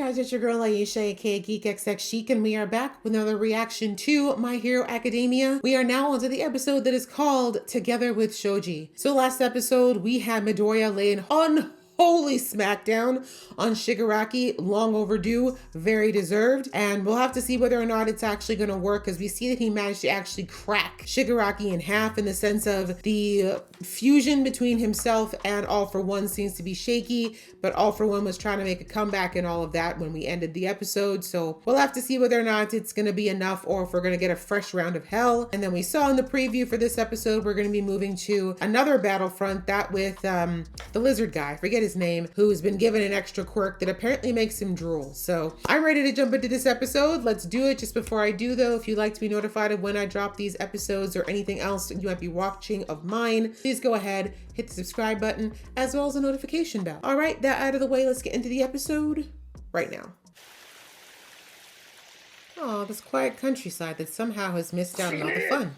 guys, it's your girl Aisha, aka Geek XX Chic, and we are back with another reaction to My Hero Academia. We are now onto the episode that is called Together with Shoji. So last episode, we had Midoriya laying unholy smackdown on Shigaraki, long overdue, very deserved, and we'll have to see whether or not it's actually going to work, because we see that he managed to actually crack Shigaraki in half, in the sense of the fusion between himself and All For One seems to be shaky, but All For One was trying to make a comeback and all of that when we ended the episode, so we'll have to see whether or not it's going to be enough, or if we're going to get a fresh round of hell. And then we saw in the preview for this episode, we're going to be moving to another battlefront, that with the lizard guy, I forget his name, who's been given an extra quirk that apparently makes him drool. So I'm ready to jump into this episode. Let's do it. Just before I do though, if you'd like to be notified of when I drop these episodes or anything else you might be watching of mine, please go ahead, hit the subscribe button, as well as the notification bell. All right, that out of the way, let's get into the episode right now. Oh, this quiet countryside that somehow has missed out on all the fun.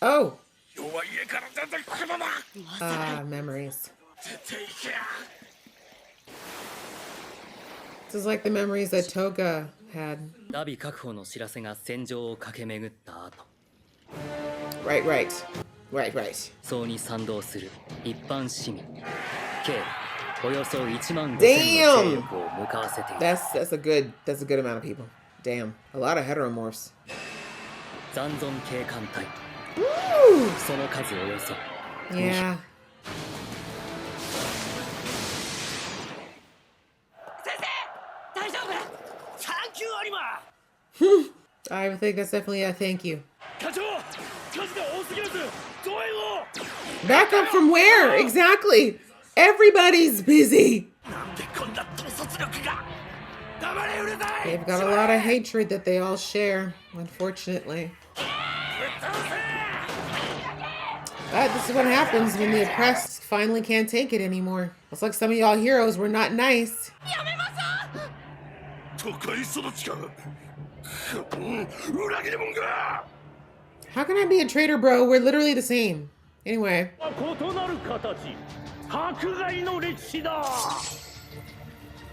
Oh. Memories. This is like the memories that Toga had. Right. Damn! That's a good amount of people. Damn. A lot of heteromorphs. Woo! Yeah. I think that's definitely a thank you. Back up from where? Exactly. Everybody's busy. They've got a lot of hatred that they all share, unfortunately. But this is what happens when the oppressed finally can't take it anymore. Looks like some of y'all heroes were not nice. How can I be a traitor, bro? We're literally the same. Anyway.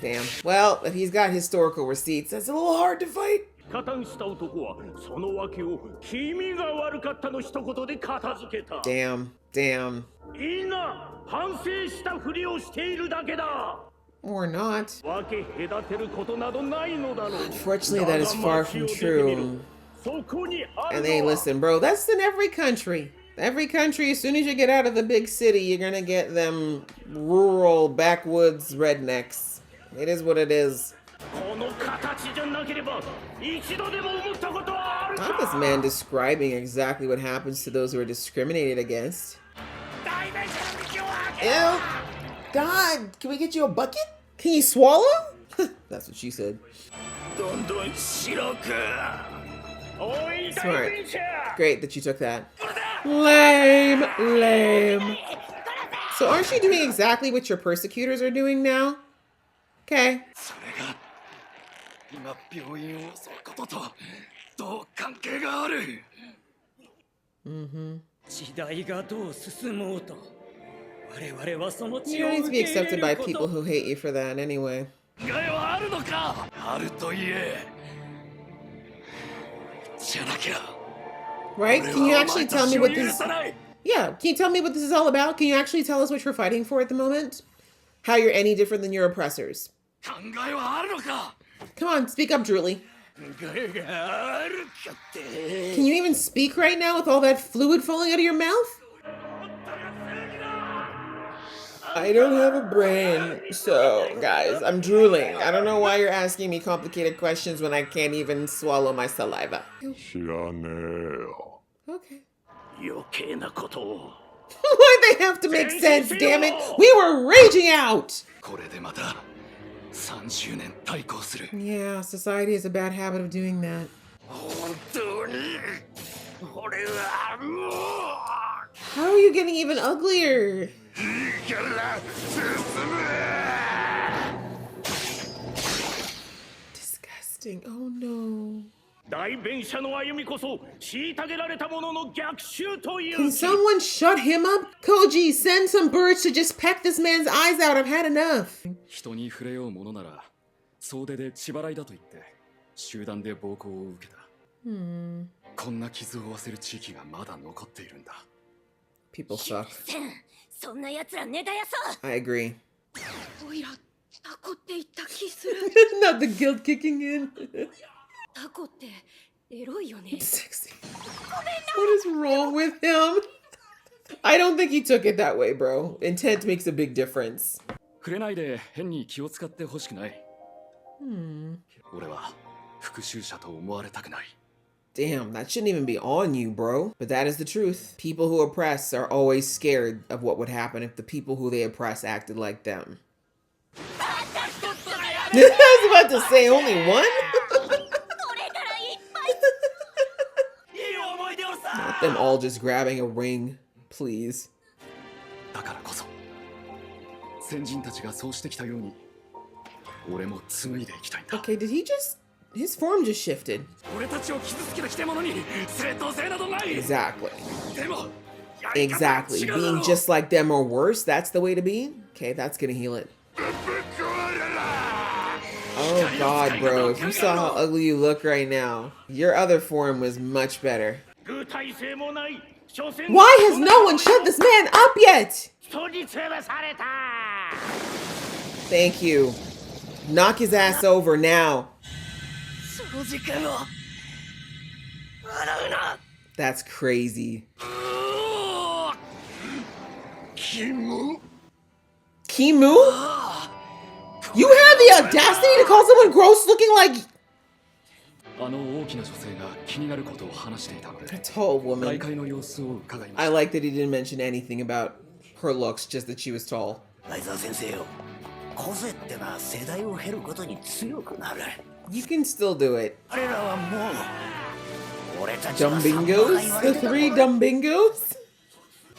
Damn. Well, if he's got historical receipts, that's a little hard to fight. Damn. Or not. Unfortunately, that is far from true. And hey, listen, bro, that's in every country. Every country, as soon as you get out of the big city, you're gonna get them rural, backwoods rednecks. It is what it is. Not this man describing exactly what happens to those who are discriminated against. Ew. God, can we get you a bucket? Can you swallow? That's what she said. Smart. Great that you took that. Lame. So aren't you doing exactly what your persecutors are doing now? Okay. You don't need to be accepted by people who hate you for that anyway. Right? Can you actually tell me what this... Yeah, can you tell me what this is all about? Can you actually tell us what you're fighting for at the moment? How you're any different than your oppressors? Come on, speak up, Drooly. Can you even speak right now with all that fluid falling out of your mouth? I don't have a brain, so guys, I'm drooling. I don't know why you're asking me complicated questions when I can't even swallow my saliva. Okay. Why'd they have to make sense, damn it? We were raging out! Yeah, society has a bad habit of doing that. How are you getting even uglier? Disgusting. Oh no. Can someone shut him up? Koji, send some birds to just peck this man's eyes out. I've had enough. 人に触れようものなら総出で血払いだと言って集団で暴行を受けた。こんな傷を負わせる地域がまだ残っているんだ。People suck. そんな奴らネタやそう。 I agree. おいらタコって言った気する。 Not the guilt kicking in. タコってエロいよね。 Sexy. What is wrong with him? I don't think he took it that way, bro. Intent makes a big difference. 触れないで変に気を使ってほしくない。俺は復讐者と思われたくない。 Damn, that shouldn't even be on you, bro. But that is the truth. People who oppress are always scared of what would happen if the people who they oppress acted like them. I was about to say only one? Not them all just grabbing a ring, please. だからこそ先人たちがそうしてきたように俺も紡いでいきたいんだ。 Okay, did he just... His form just shifted. 俺たちを傷つけてきた者に正当性などない。 Exactly. でも Exactly. Being just like them or worse, that's the way to be? Okay, that's gonna heal it. Oh god, bro. If you saw how ugly you look right now, your other form was much better. Why has no one shut this man up yet? Thank you. Knock his ass over now. That's crazy. Kimu? You have the audacity to call someone gross looking like... あの大きな女性が気になることを話していたので A tall woman. 大会の様子を伺いま I した。 like that he didn't mention anything about her looks, just that she was tall. ライザー先生よ、個性ってのは世代を経るごとに強くなる。 You can still do it. 彼らはもう俺たちは Dumb 3 bingos? The 3 dumb bingos?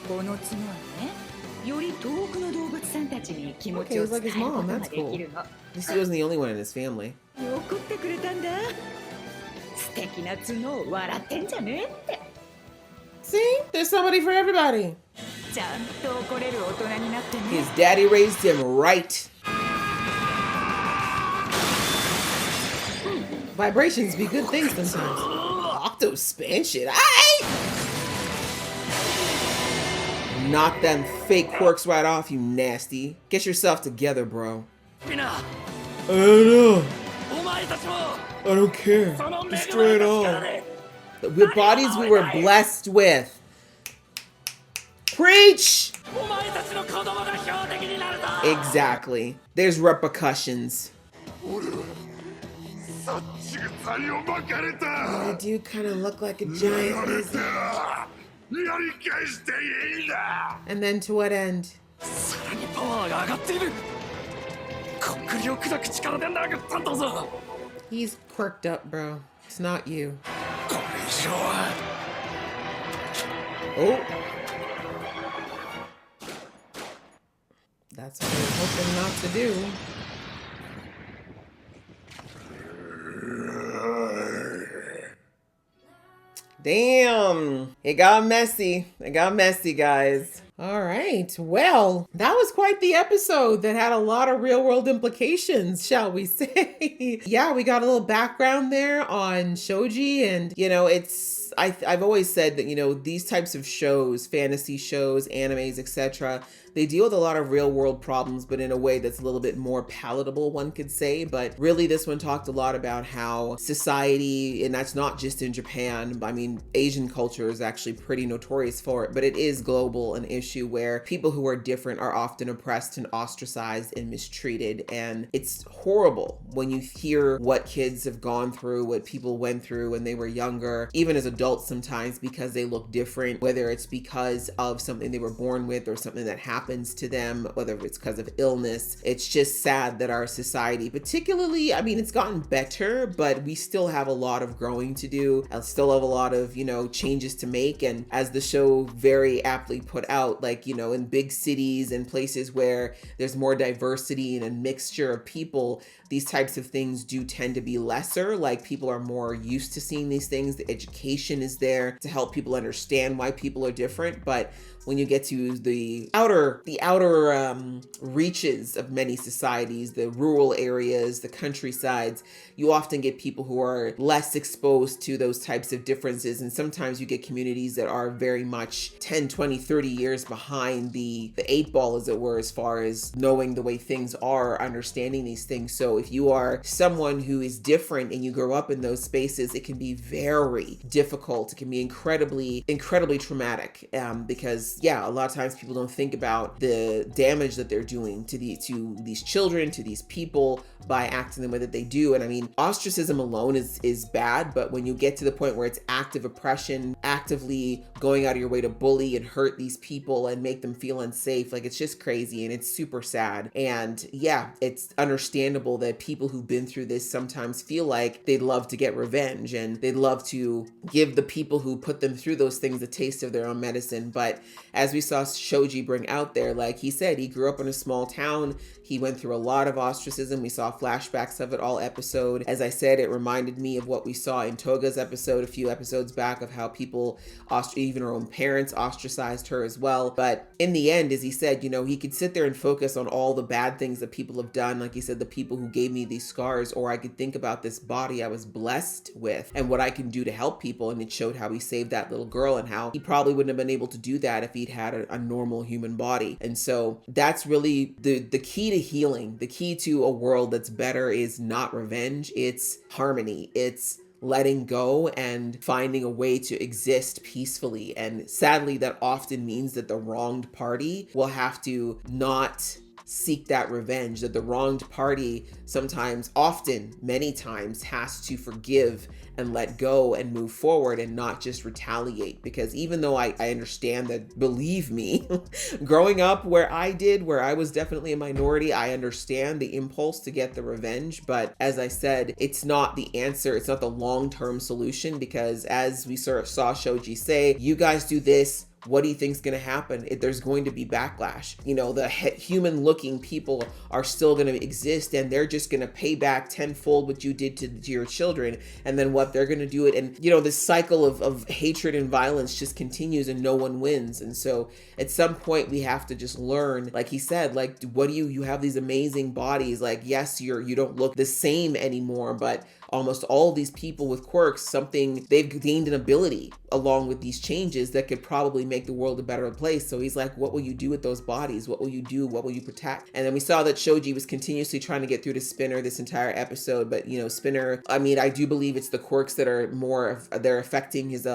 この角はね、より遠くの動物さんたちに気持ち Okay, を it's 伝 like え his ること mom. が That's で cool. きるの。 At least he wasn't the only one in his family. 怒ってくれたんだ。素敵な角を笑ってんじゃねって。 See? There's somebody for everybody. ちゃんと怒れる大人になってね。 His daddy raised him right. Vibrations be good things sometimes. Octo span shit. Aight! Knock them fake quirks right off, you nasty. Get yourself together, bro. みんな、 I don't know. お前たちも I don't care. その恵ま Destroy れ it た all. 力で The bodies we were blessed with. Preach! お前たちの子供が標的になるぞ。 Exactly. There's repercussions. そっちが罪をまかれた。 I do kind of look like a giant lizard. やり返していいんだ。 And then to what end? さらにパワーが上がっている。コンクリを砕く力で殴ったんだぞ。 He's quirked up, bro. It's not you. これ以上は Oh. That's what I was hoping not to do. Damn. It got messy. It got messy, guys. All right. Well, that was quite the episode that had a lot of real world implications, shall we say. Yeah, we got a little background there on Shoji, and I've always said that, these types of shows, fantasy shows, animes, etc., they deal with a lot of real world problems, but in a way that's a little bit more palatable, one could say. But really, this one talked a lot about how society, and that's not just in Japan, I mean, Asian culture is actually pretty notorious for it, but it is global, an issue where people who are different are often oppressed and ostracized and mistreated. And it's horrible when you hear what kids have gone through, what people went through when they were younger, even as adults. adults sometimes because they look different, whether it's because of something they were born with or something that happens to them, whether it's because of illness. It's just sad that our society, particularly, I mean, it's gotten better, but we still have a lot of growing to do. I still have a lot of, changes to make. And as the show very aptly put out, like, in big cities and places where there's more diversity and a mixture of people, these types of things do tend to be lesser. Like, people are more used to seeing these things. The education is there to help people understand why people are different. But when you get to the outer reaches of many societies, the rural areas, the countrysides, you often get people who are less exposed to those types of differences. And sometimes you get communities that are very much 10, 20, 30 years behind the 8-ball, as it were, as far as knowing the way things are, understanding these things. So if you are someone who is different and you grow up in those spaces, it can be very difficult. It can be incredibly, incredibly traumatic, because a lot of times people don't think about the damage that they're doing to these children, to these people, by acting the way that they do. And I mean, ostracism alone is bad, but when you get to the point where it's active oppression, actively going out of your way to bully and hurt these people and make them feel unsafe, like, it's just crazy and it's super sad. And it's understandable that people who've been through this sometimes feel like they'd love to get revenge and they'd love to give the people who put them through those things a taste of their own medicine. But as we saw Shoji bring out there, like he said, he grew up in a small town. He went through a lot of ostracism. We saw flashbacks of it all episode. As I said, it reminded me of what we saw in Toga's episode a few episodes back, of how people, even her own parents, ostracized her as well. But in the end, as he said, he could sit there and focus on all the bad things that people have done. Like he said, the people who gave me these scars, or I could think about this body I was blessed with and what I can do to help people. And it showed how he saved that little girl and how he probably wouldn't have been able to do that if he'd had a normal human body. And so that's really the key to healing. The key to a world that's better is not revenge. It's harmony. It's letting go and finding a way to exist peacefully. And sadly, that often means that the wronged party will have to not seek that revenge, that the wronged party sometimes, often, many times, has to forgive and let go and move forward and not just retaliate. Because even though I understand that, believe me, growing up where I was definitely a minority, I understand the impulse to get the revenge. But as I said, it's not the answer. It's not the long-term solution, because as we saw Shoji say, you guys do this, what do you think's going to happen? There's going to be backlash. The human looking people are still going to exist, and they're just going to pay back tenfold what you did to your children. And then what they're going to do it. And, this cycle of hatred and violence just continues and no one wins. And so at some point we have to just learn, like he said, like, what do you have these amazing bodies. Like, yes, you don't look the same anymore, but almost all these people with quirks, they've gained an ability along with these changes that could probably make the world a better place. So he's like, what will you do with those bodies? What will you do? What will you protect? And then we saw that Shoji was continuously trying to get through to Spinner this entire episode. But, Spinner, I mean, I do believe it's the quirks that are they're affecting his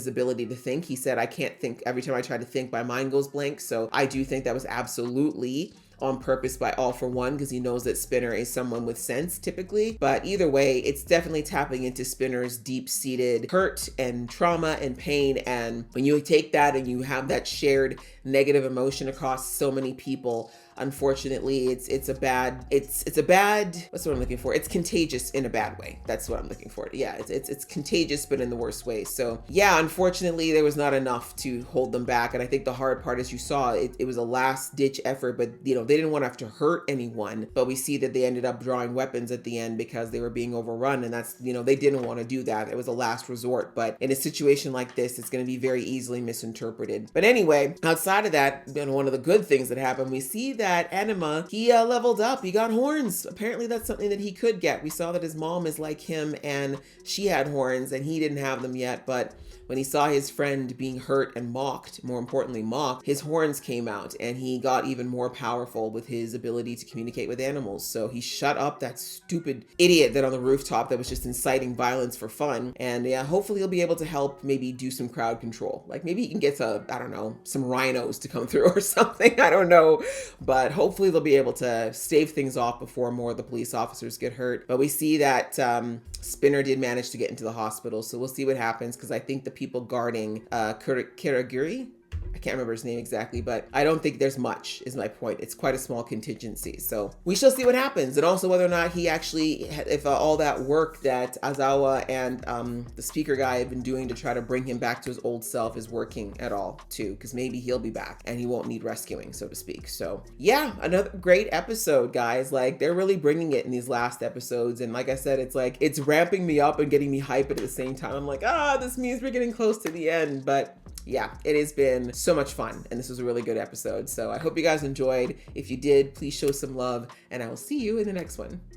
ability to think. He said, I can't think. Every time I try to think, my mind goes blank. So I do think that was absolutely on purpose by All For One, because he knows that Spinner is someone with sense typically. But either way, it's definitely tapping into Spinner's deep-seated hurt and trauma and pain. And when you take that and you have that shared negative emotion across so many people, unfortunately, it's a bad, what's what I'm looking for? It's contagious in a bad way. That's what I'm looking for. Yeah, it's contagious, but in the worst way. So yeah, unfortunately, there was not enough to hold them back. And I think the hard part, as you saw, it was a last ditch effort, but they didn't want to have to hurt anyone. But we see that they ended up drawing weapons at the end because they were being overrun. And that's, they didn't want to do that. It was a last resort. But in a situation like this, it's going to be very easily misinterpreted. But anyway, outside of that, one of the good things that happened, we see that Anima, he leveled up. He got horns. Apparently that's something that he could get. We saw that his mom is like him and she had horns and he didn't have them yet. But when he saw his friend being hurt and mocked, more importantly mocked, his horns came out and he got even more powerful with his ability to communicate with animals. So he shut up that stupid idiot that on the rooftop that was just inciting violence for fun. And yeah, hopefully he'll be able to help maybe do some crowd control. Like maybe he can get some rhinos to come through or something. I don't know. But but hopefully they'll be able to stave things off before more of the police officers get hurt. But we see that Spinner did manage to get into the hospital, so we'll see what happens, because I think the people guarding Kiragiri, I can't remember his name exactly, but I don't think there's much, is my point. It's quite a small contingency. So we shall see what happens. And also whether or not he actually, if all that work that Azawa and the speaker guy have been doing to try to bring him back to his old self is working at all too, because maybe he'll be back and he won't need rescuing, so to speak. So yeah, another great episode, guys. Like, they're really bringing it in these last episodes. And like I said, it's like, it's ramping me up and getting me hype at the same time. I'm like, this means we're getting close to the end. But yeah, it has been so much fun, and this was a really good episode. So I hope you guys enjoyed. If you did, please show some love, and I will see you in the next one.